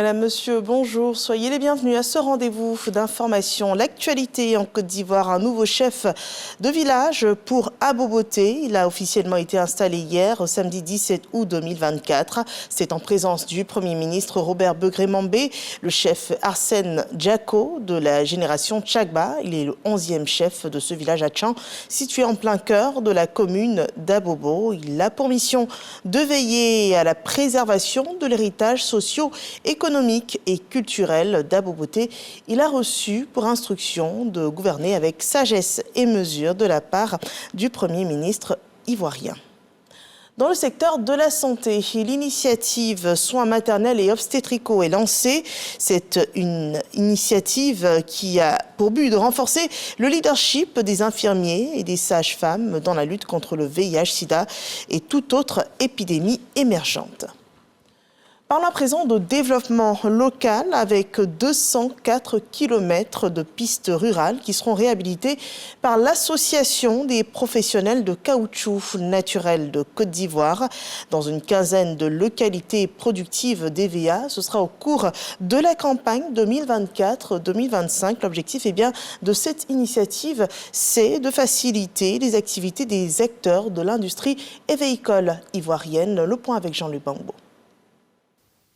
Madame, Monsieur, bonjour. Soyez les bienvenus à ce rendez-vous d'information. L'actualité en Côte d'Ivoire, un nouveau chef de village pour Aboboté. Il a officiellement été installé hier, samedi 17 août 2024. C'est en présence du Premier ministre Robert Begré-Mambé, le chef Arsène Djako de la génération Tchagba. Il est le 11e chef de ce village à Tchan, situé en plein cœur de la commune d'Abobo. Il a pour mission de veiller à la préservation de l'héritage socio-économique et culturel d'Aboboté. Il a reçu pour instruction de gouverner avec sagesse et mesure de la part du Premier ministre ivoirien. Dans le secteur de la santé, l'initiative soins maternels et obstétricaux est lancée. C'est une initiative qui a pour but de renforcer le leadership des infirmiers et des sages-femmes dans la lutte contre le VIH-Sida et toute autre épidémie émergente. Parlons à présent de développement local avec 204 km de pistes rurales qui seront réhabilitées par l'Association des professionnels de caoutchouc naturel de Côte d'Ivoire dans une quinzaine de localités productives d'EVA. Ce sera au cours de la campagne 2024-2025. L'objectif de cette initiative, c'est de faciliter les activités des acteurs de l'industrie évéicole ivoirienne. Le point avec Jean-Luc Bangbo.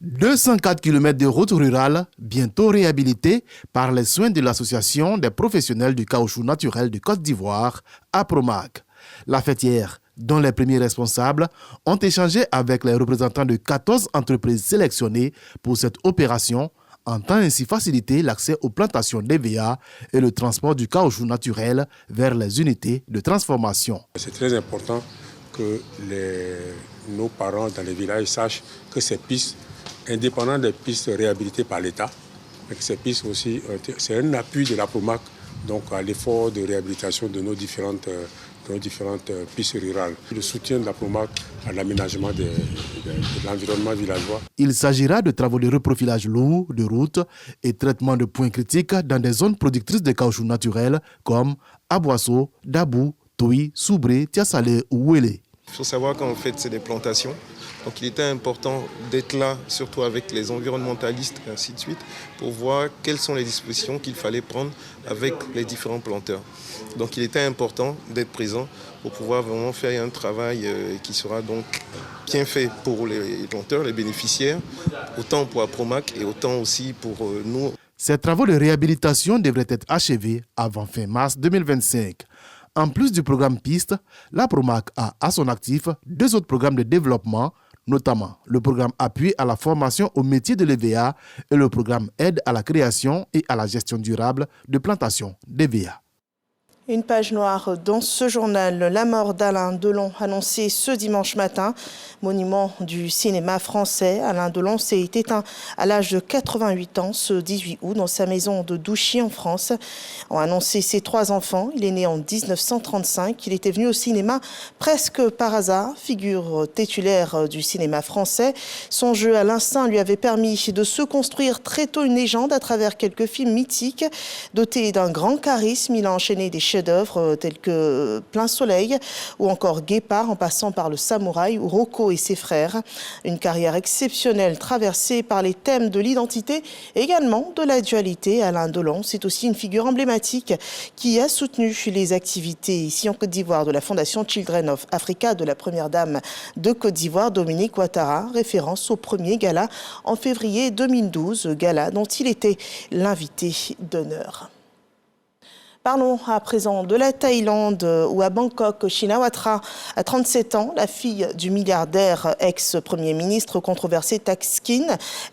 204 km de routes rurales, bientôt réhabilitées par les soins de l'Association des professionnels du caoutchouc naturel de Côte d'Ivoire, APROMAC. La fêtière, dont les premiers responsables ont échangé avec les représentants de 14 entreprises sélectionnées pour cette opération, entend ainsi faciliter l'accès aux plantations d'EVA et le transport du caoutchouc naturel vers les unités de transformation. C'est très important que nos parents dans les villages sachent que ces pistes, indépendant des pistes réhabilitées par l'État, ces pistes aussi, c'est un appui de la PROMAC donc à l'effort de réhabilitation de nos différentes pistes rurales. Le soutien de la PROMAC à l'aménagement de l'environnement villageois. Il s'agira de travaux de reprofilage lourd de routes et traitement de points critiques dans des zones productrices de caoutchouc naturel comme Aboisseau, Dabou, Toui, Soubré, Tiasalé ou Ouélé. Il faut savoir qu'en fait, c'est des plantations. Donc il était important d'être là, surtout avec les environnementalistes et ainsi de suite, pour voir quelles sont les dispositions qu'il fallait prendre avec les différents planteurs. Donc il était important d'être présent pour pouvoir vraiment faire un travail qui sera donc bien fait pour les planteurs, les bénéficiaires, autant pour APROMAC et autant aussi pour nous. Ces travaux de réhabilitation devraient être achevés avant fin mars 2025. En plus du programme PISTE, la PROMAC a à son actif 2 autres programmes de développement, notamment le programme Appui à la formation au métier de l'EVA et le programme Aide à la création et à la gestion durable de plantations d'EVA. Une page noire dans ce journal, la mort d'Alain Delon annoncée ce dimanche matin. Monument du cinéma français, Alain Delon s'est éteint à l'âge de 88 ans ce 18 août dans sa maison de Douchy en France. On a annoncé ses 3 enfants. Il est né en 1935. Il était venu au cinéma presque par hasard, figure titulaire du cinéma français. Son jeu à l'instinct lui avait permis de se construire très tôt une légende à travers quelques films mythiques. Doté d'un grand charisme, il a enchaîné des chefs-d'œuvre tels que Plein Soleil ou encore Guépard en passant par Le Samouraï ou Rocco et ses frères. Une carrière exceptionnelle traversée par les thèmes de l'identité et également de la dualité. Alain Delon, c'est aussi une figure emblématique qui a soutenu les activités ici en Côte d'Ivoire de la Fondation Children of Africa de la première dame de Côte d'Ivoire, Dominique Ouattara, référence au premier gala en février 2012, gala dont il était l'invité d'honneur. Parlons à présent de la Thaïlande où à Bangkok, Shinawatra, à 37 ans, la fille du milliardaire ex-premier ministre controversé Thaksin,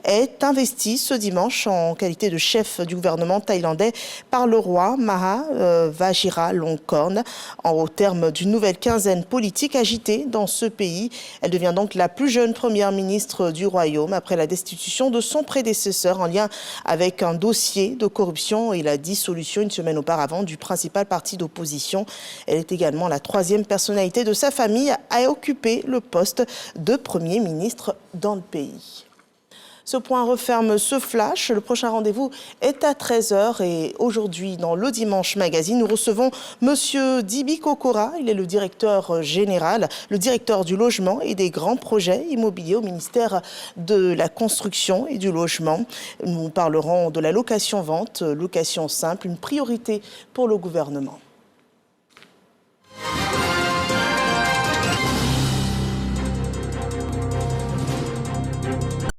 est investie ce dimanche en qualité de chef du gouvernement thaïlandais par le roi Maha Vajiralongkorn. Au terme d'une nouvelle quinzaine politique agitée dans ce pays, elle devient donc la plus jeune première ministre du royaume après la destitution de son prédécesseur en lien avec un dossier de corruption et la dissolution une semaine auparavant du principal parti d'opposition. Elle est également la 3e personnalité de sa famille à occuper le poste de Premier ministre dans le pays. Ce point referme ce flash. Le prochain rendez-vous est à 13h et aujourd'hui, dans le Dimanche Magazine, nous recevons Monsieur Dibi Kokora. Il est le directeur général, le directeur du logement et des grands projets immobiliers au ministère de la Construction et du Logement. Nous parlerons de la location-vente, location simple, une priorité pour le gouvernement.